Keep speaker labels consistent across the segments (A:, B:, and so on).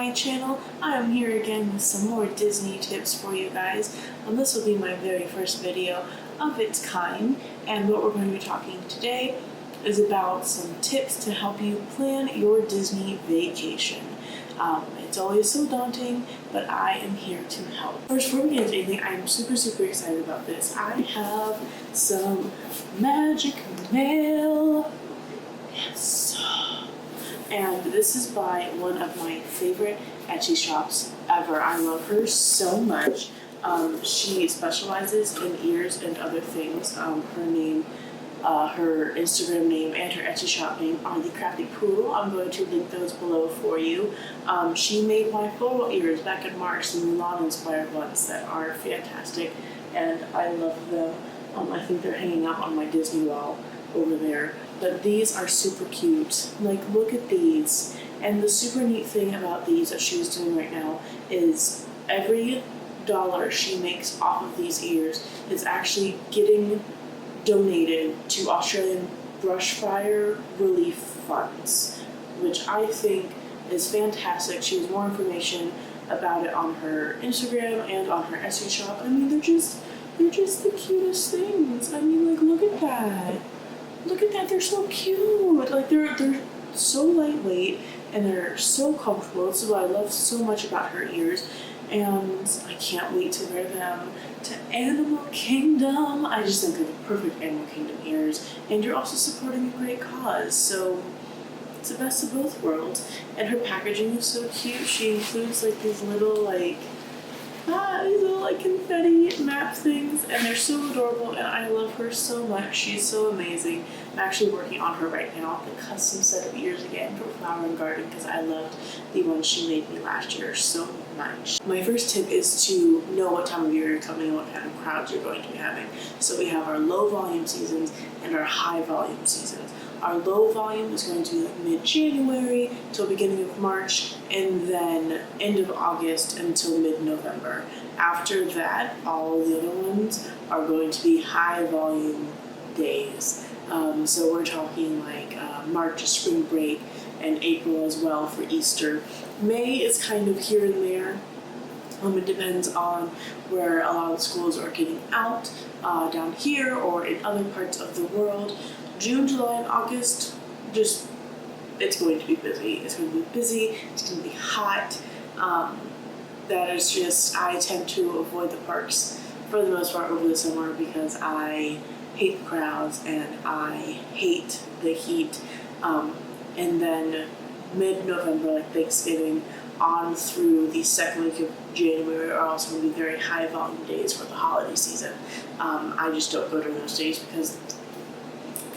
A: my channel. I am here again with some more Disney tips for you guys. This will be my very first video of its kind, and what we're going to be talking today is about some tips to help you plan your Disney vacation. It's always so daunting, but I am here to help. First, before we get into anything, I'm super excited about this. I have some magic mail. Yes. And this is by one of my favorite Etsy shops ever. I love her so much. She specializes in ears and other things. Her Instagram name and her Etsy shop name are The Crafty Poodle. I'm going to link those below for you. She made my floral ears back in March, the Mulan inspired ones that are fantastic, and I love them. I think they're hanging up on my Disney wall over there. But these are super cute. Like, look at these. And the super neat thing about these that she's doing right now is every dollar she makes off of these ears is actually getting donated to Australian brushfire relief funds, which I think is fantastic. She has more information about it on her Instagram and on her Etsy shop. I mean, they're just the cutest things. I mean, like, look at that. Look at that, they're so cute. Like, they're so lightweight and they're so comfortable. This is what I love so much about her ears. And I can't wait to wear them to Animal Kingdom. I just think they're the perfect Animal Kingdom ears. And you're also supporting a great cause, so it's the best of both worlds. And her packaging is so cute. She includes like these little confetti map things, and they're so adorable, and I love her so much. She's so amazing. I'm actually working on her right now, the custom set of ears again for Flower and Garden, because I loved the ones she made me last year so much. My first tip is to know what time of year you're coming and what kind of crowds you're going to be having. So we have our low volume seasons and our high volume seasons. Our low volume is going to be like mid-January till beginning of March, and then end of August until mid-November. After that, all the other ones are going to be high volume days. So we're talking like March is spring break, and April as well for Easter. May is kind of here and there. It depends on where a lot of schools are getting out, down here or in other parts of the world. June, July, and August, it's going to be busy. It's going to be busy, it's going to be hot. That is just, I tend to avoid the parks for the most part over the summer because I hate the crowds and I hate the heat. And then mid-November, like Thanksgiving, on through the second week of January are also going to be very high volume days for the holiday season. I just don't go during those days because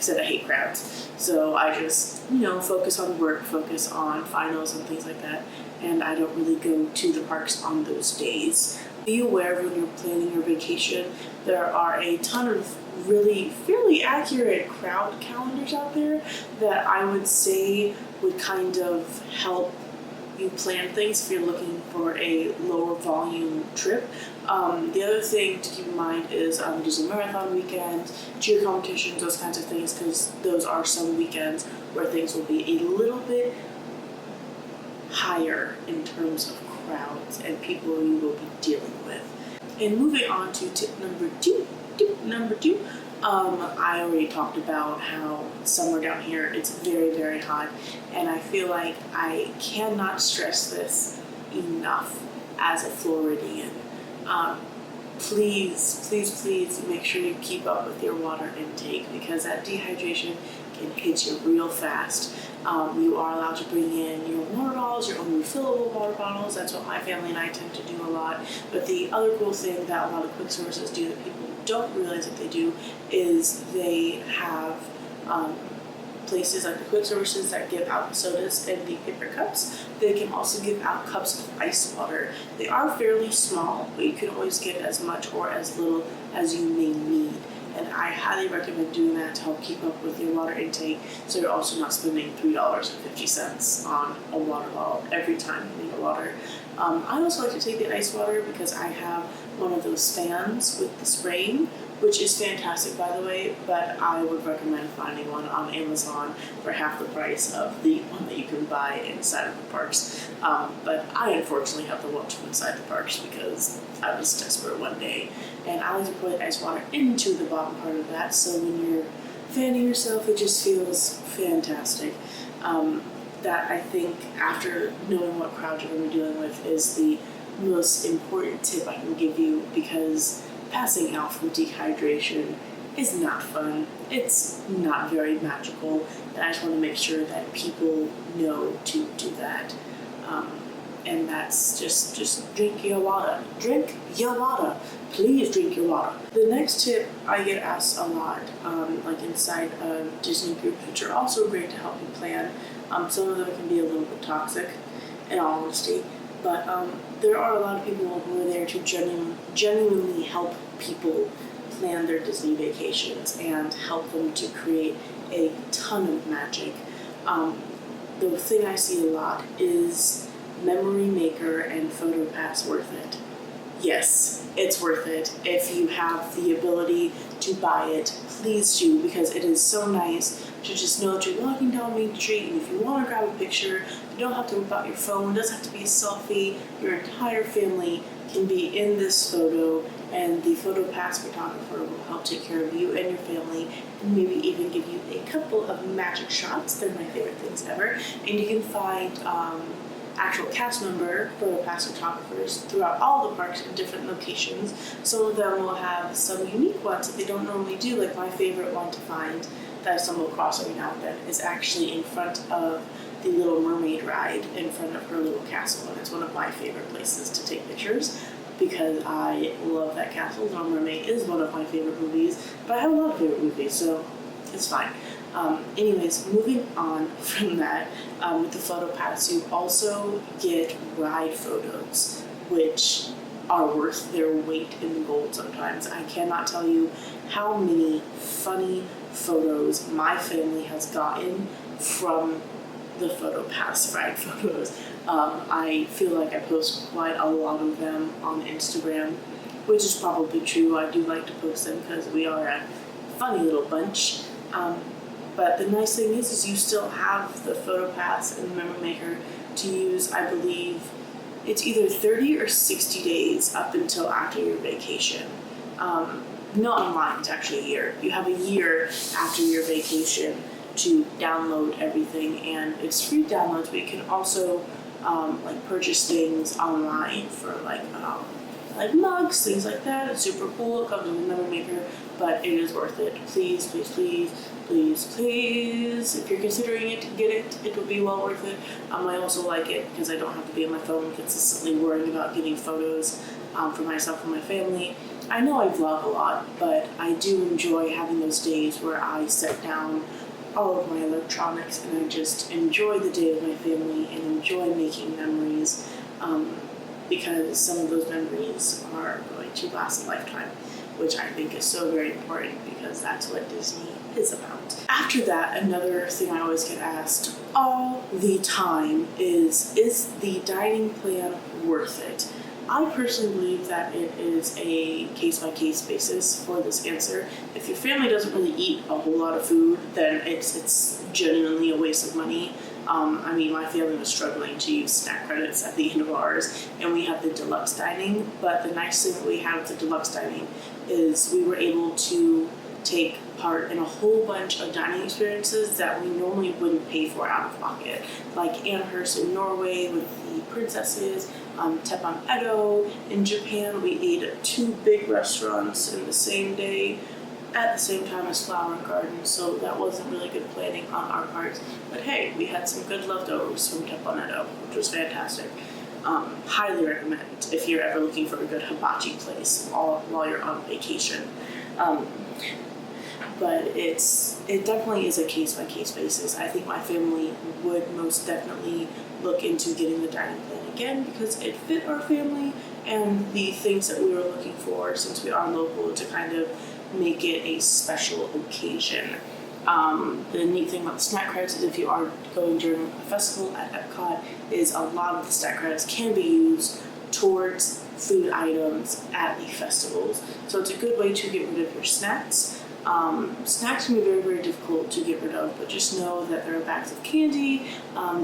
A: I hate crowds. So I just, focus on work, focus on finals and things like that, and I don't really go to the parks on those days. Be aware when you're planning your vacation, there are a ton of really fairly accurate crowd calendars out there that I would say would kind of help you plan things if you're looking for a lower volume trip. The other thing to keep in mind is Disney Marathon weekend, cheer competitions, those kinds of things, because those are some weekends where things will be a little bit higher in terms of crowds and people you will be dealing with. And moving on to tip number two. I already talked about how summer down here, it's very hot, and I feel like I cannot stress this enough as a Floridian. Please make sure you keep up with your water intake, because that dehydration can hit you real fast. You are allowed to bring in your water bottles, your own refillable water bottles. That's what my family and I tend to do a lot. But the other cool thing that a lot of quick services do that people don't realize that they do is they have places like the quick services that give out sodas in the paper cups. They can also give out cups of ice water. They are fairly small, but you can always get as much or as little as you may need. And I highly recommend doing that to help keep up with your water intake, so you're also not spending $3.50 on a water bottle every time you need water. I also like to take the ice water because I have one of those fans with the spraying which is fantastic, by the way, but I would recommend finding one on Amazon for half the price of the one that you can buy inside of the parks. But I unfortunately have the one from inside the parks because I was desperate one day, and I like to put ice water into the bottom part of that, so when you're fanning yourself, it just feels fantastic. That I think, after knowing what crowd you're going to be dealing with, is the most important tip I can give you, because passing out from dehydration is not fun. It's not very magical, and I just want to make sure that people know to do that. And that's just drink your water. Drink your water. Please drink your water. The next tip I get asked a lot, like inside of Disney groups, which are also great to help you plan. Some of them can be a little bit toxic, in all honesty, but there are a lot of people who are there to genuinely help people plan their Disney vacations and help them to create a ton of magic. The thing I see a lot is Memory Maker and PhotoPass worth it. Yes, it's worth it. If you have the ability to buy it, please do, because it is so nice to just know that you're walking down Main Street, and if you want to grab a picture, you don't have to whip out your phone. It doesn't have to be a selfie. Your entire family can be in this photo, and the PhotoPass photographer will help take care of you and your family, and maybe even give you a couple of magic shots. They're my favorite things ever. And you can find actual cast member PhotoPass photographers throughout all the parks in different locations. Some of them will have some unique ones that they don't normally do, like my favorite one to find that I stumble across every now and then is actually in front of the Little Mermaid ride, in front of her little castle, and it's one of my favorite places to take pictures because I love that castle. Little Mermaid is one of my favorite movies, but I have a lot of favorite movies, so it's fine. Anyways, moving on from that, with the PhotoPass, you also get ride photos, which are worth their weight in gold sometimes. I cannot tell you how many funny photos my family has gotten from the PhotoPass ride photos. I feel like I post quite a lot of them on Instagram, which is probably true. I do like to post them because we are a funny little bunch. But the nice thing is you still have the PhotoPass and the Memory Maker to use. I believe it's either 30 or 60 days up until after your vacation. Not online, it's actually a year. You have a year after your vacation to download everything, and it's free downloads, but you can also like purchase things online for like mugs, things like that. It's super cool. It comes with a Memory Maker, but it is worth it. Please, please, please, please, please. If you're considering it, get it. It will be well worth it. I also like it because I don't have to be on my phone consistently worrying about getting photos for myself and my family. I know I vlog a lot, but I do enjoy having those days where I set down all of my electronics and I just enjoy the day with my family and enjoy making memories, because some of those memories are going to last a lifetime, which I think is so very important because that's what Disney is about. After that, another thing I always get asked all the time is the dining plan worth it? I personally believe that it is a case-by-case basis for this answer. If your family doesn't really eat a whole lot of food, then it's genuinely a waste of money. I mean, my family was struggling to use snack credits at the end of ours, and we have the deluxe dining, but the nice thing that we have with the deluxe dining is we were able to take part in a whole bunch of dining experiences that we normally wouldn't pay for out of pocket, like Amherst in Norway with the princesses, Teppan Edo in Japan. We ate at 2 big restaurants in the same day at the same time as Flower and Garden, so that wasn't really good planning on our part. But hey, we had some good leftovers from Teppan Edo, which was fantastic. Highly recommend if you're ever looking for a good hibachi place while you're on vacation. But it definitely is a case-by-case basis. I think my family would most definitely look into getting the dining plan again because it fit our family and the things that we were looking for, since we are local, to kind of make it a special occasion. The neat thing about the snack credits is if you are going during a festival at Epcot, is a lot of the snack credits can be used towards food items at the festivals. So it's a good way to get rid of your snacks. Snacks can be very, very difficult to get rid of, but just know that there are bags of candy,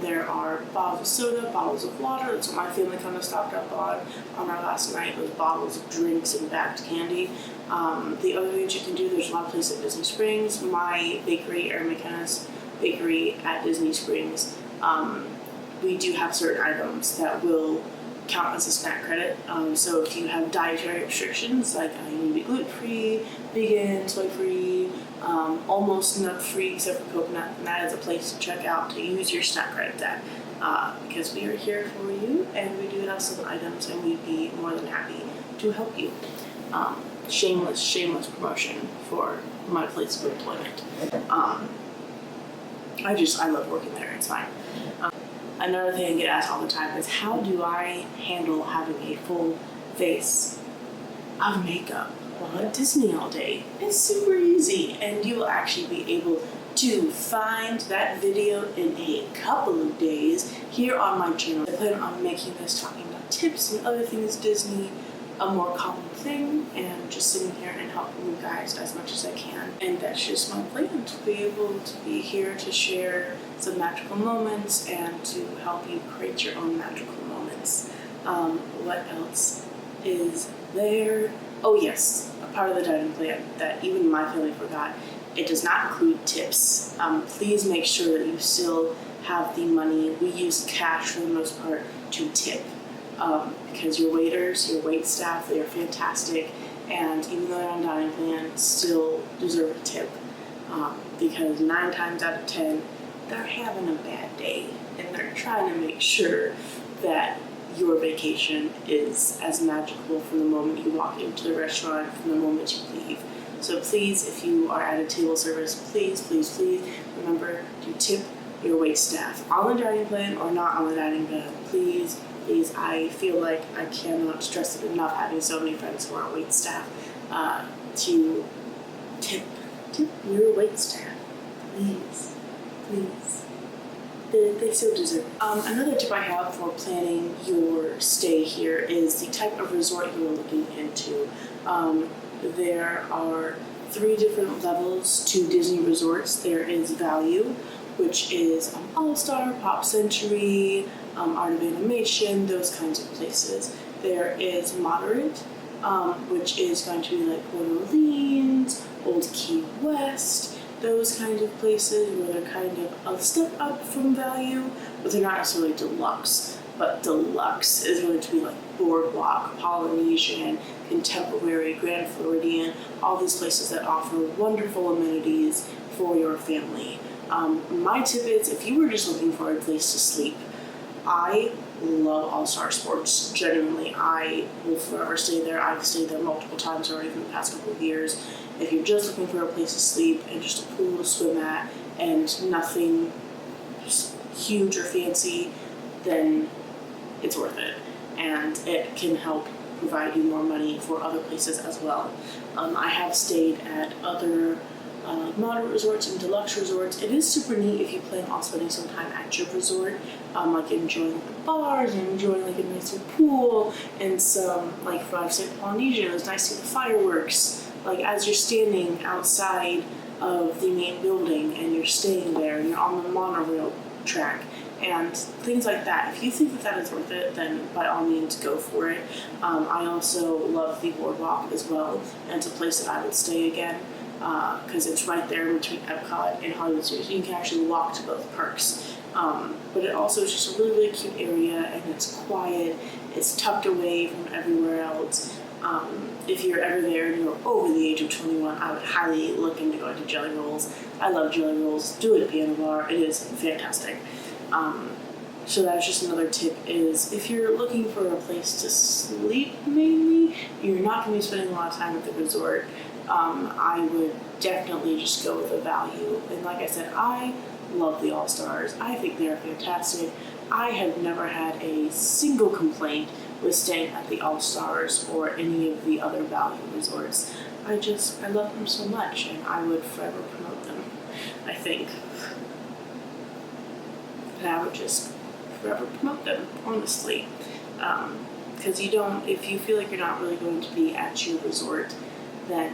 A: there are bottles of soda, bottles of water. That's what my family kind of stocked up on our last night, was bottles of drinks and bagged candy. The other things you can do, there's a lot of places at Disney Springs. My bakery, Erin McKenna's bakery at Disney Springs, we do have certain items that will count as a snack credit. So if you have dietary restrictions, like you need to be gluten-free, vegan, soy-free, almost nut-free except for coconut, and that is a place to check out to use your snack credits at, because we are here for you, and we do have some items, and we'd be more than happy to help you. Shameless promotion for my place of employment. I love working there, it's fine. Another thing I get asked all the time is, how do I handle having a full face of makeup while at Disney all day? It's super easy, and you will actually be able to find that video in a couple of days here on my channel. I plan on making this, talking about tips and other things Disney, a more common thing, and just sitting here and helping you guys as much as I can. And that's just my plan, to be able to be here to share some magical moments and to help you create your own magical moments. What else is there? Oh yes, a part of the dining plan that even my family forgot. It does not include tips. Please make sure that you still have the money. We use cash for the most part to tip. Because your waiters, your wait staff, they are fantastic, and even though they're on dining plan, still deserve a tip, because 9 times out of 10, they're having a bad day, and they're trying to make sure that your vacation is as magical from the moment you walk into the restaurant, from the moment you leave. So please, if you are at a table service, please remember to tip your wait staff on the dining plan or not on the dining plan. Please, I feel like I cannot stress it enough, having so many friends who are wait staff, to tip your wait staff. Please. They so deserve it. Another tip I have for planning your stay here is the type of resort you're looking into. There are 3 different levels to Disney resorts. There is value, which is All-Star, Pop Century, Art of Animation, those kinds of places. There is moderate, which is going to be like Port Orleans, Old Key West, those kinds of places where they're kind of a step up from value, but they're not necessarily deluxe. But deluxe is going to be like Boardwalk, Polynesian, Contemporary, Grand Floridian, all these places that offer wonderful amenities for your family. My tip is, if you were just looking for a place to sleep, I love All-Star Sports. Genuinely, I will forever stay there. I've stayed there multiple times already in the past couple of years. If you're just looking for a place to sleep and just a pool to swim at and nothing huge or fancy, then it's worth it. And it can help provide you more money for other places as well. I have stayed at other moderate resorts and deluxe resorts. It is super neat if you plan on spending some time at your resort, like enjoying the bars and enjoying like a nicer pool and some, like for I've stayed at Polynesian, it was nice to see the fireworks, like as you're standing outside of the main building and you're staying there and you're on the monorail track and things like that. If you think that that is worth it, then by all means go for it. I also love the Boardwalk as well, and it's a place that I would stay again, because it's right there between Epcot and Hollywood Studios. You can actually walk to both parks. But it also is just a really, really cute area, and it's quiet. It's tucked away from everywhere else. If you're ever there and you're over the age of 21, I would highly look into going to Jelly Rolls. I love Jelly Rolls. Do it at Piano Bar. It is fantastic. So that's just another tip, is if you're looking for a place to sleep mainly, you're not going to be spending a lot of time at the resort, I would definitely just go with the value. And like I said, I love the All-Stars. I think they're fantastic. I have never had a single complaint with staying at the All-Stars or any of the other value resorts. I love them so much, and I would forever promote them, I think. And I would just forever promote them, honestly. Because if you feel like you're not really going to be at your resort, then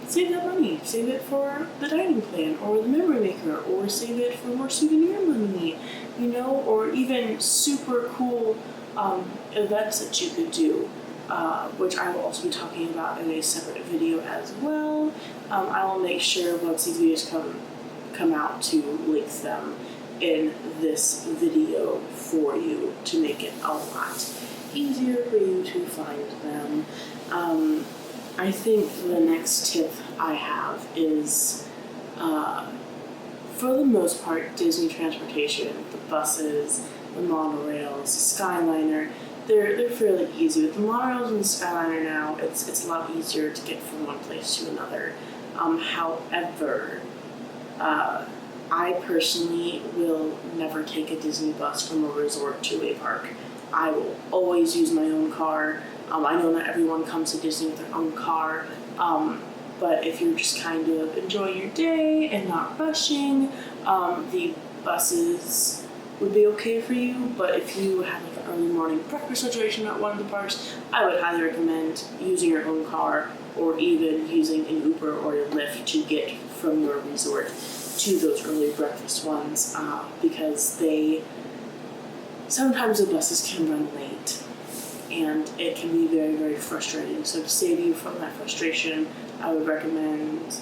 A: save that money. Save it for the dining plan or the memory maker, or save it for more souvenir money, or even super cool events that you could do, which I will also be talking about in a separate video as well. I will make sure once these videos come out to link them in this video for you to make it a lot easier for you to find them. I think the next tip I have is, for the most part, Disney transportation, the buses, the monorails, the Skyliner, they're fairly easy. With the monorails and the Skyliner now, it's a lot easier to get from one place to another. However, I personally will never take a Disney bus from a resort to a park. I will always use my own car. I know not everyone comes to Disney with their own car, but if you're just kind of enjoying your day and not rushing, the buses would be okay for you. But if you have like an early morning breakfast situation at one of the parks, I would highly recommend using your own car or even using an Uber or a Lyft to get from your resort to those early breakfast ones, because sometimes the buses can run late and it can be very, very frustrating. So to save you from that frustration, I would recommend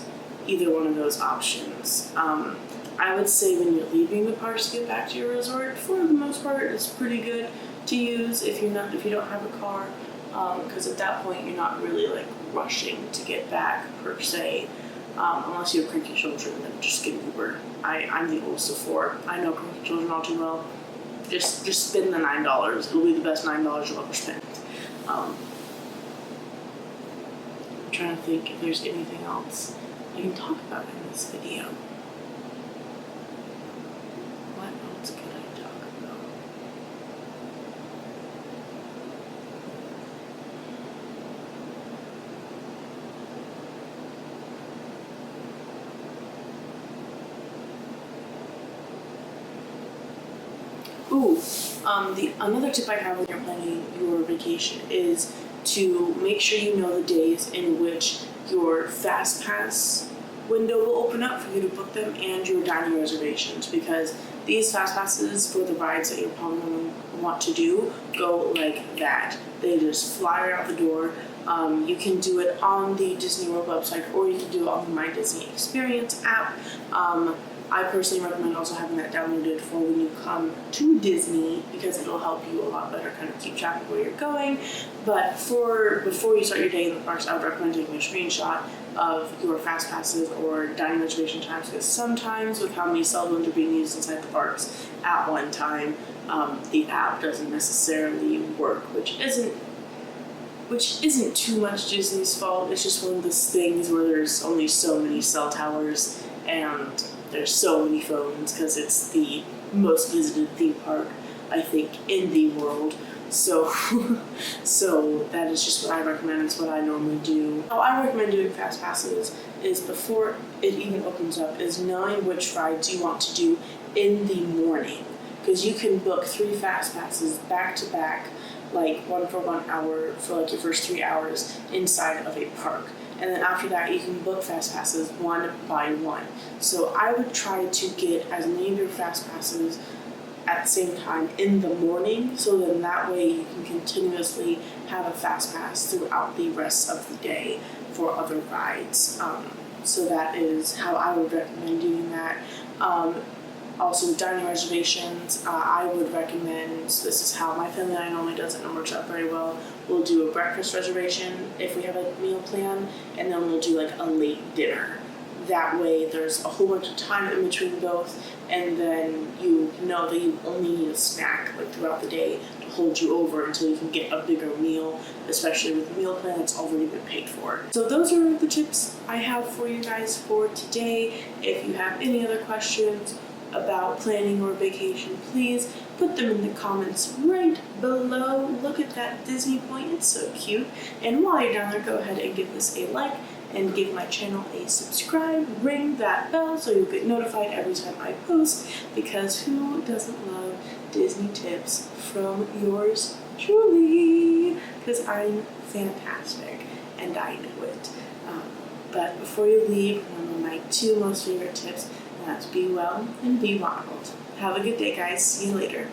A: either one of those options. I would say when you're leaving the parks to get back to your resort, for the most part, it's pretty good to use if you don't have a car, because at that point you're not really like rushing to get back per se, unless you have cranky children, then just get an Uber. I'm the oldest of 4. I know cranky children all too well. Just spend the $9. It'll be the best $9 you'll ever spend. I'm trying to think if there's anything else I can talk about in this video. What else can I talk about? Another tip I have when you're planning your vacation is to make sure you know the days in which your Fast Pass window will open up for you to book them, and your dining reservations, because these Fast Passes for the rides that you probably want to do go like that. They just fly right out the door. You can do it on the Disney World website, or you can do it on the My Disney Experience app. I personally recommend also having that downloaded for when you come to Disney, because it'll help you a lot better kind of keep track of where you're going. But before you start your day in the parks, I would recommend taking a screenshot of your Fast Passes or dining reservation times, because sometimes with how many cell phones are being used inside the parks at one time, the app doesn't necessarily work, which isn't too much Disney's fault. It's just one of those things where there's only so many cell towers and there's so many phones, because it's the most visited theme park, I think, in the world. So that is just what I recommend. It's what I normally do. How I recommend doing Fast Passes is, before it even opens up, is knowing which rides you want to do in the morning, because you can book 3 Fast Passes back to back, like one for 1 hour for like your first 3 hours inside of a park. And then after that, you can book Fast Passes one by one. So I would try to get as many of your Fast Passes at the same time in the morning, so then that way you can continuously have a Fast Pass throughout the rest of the day for other rides. So that is how I would recommend doing that. Also, dining reservations, I would recommend, this is how my family and I normally does it, and it works out very well. We'll do a breakfast reservation if we have a meal plan, and then we'll do like a late dinner. That way there's a whole bunch of time in between both, and then you know that you only need a snack like throughout the day to hold you over until you can get a bigger meal, especially with the meal plan that's already been paid for. So those are the tips I have for you guys for today. If you have any other questions about planning your vacation, please put them in the comments right below. Look at that Disney point, it's so cute. And while you're down there, go ahead and give this a like and give my channel a subscribe. Ring that bell so you'll get notified every time I post, because who doesn't love Disney tips from yours Truly, because I'm fantastic and I know it. But before you leave, one of my 2 most favorite tips, and that's be well and be wild. Have a good day, guys. See you later.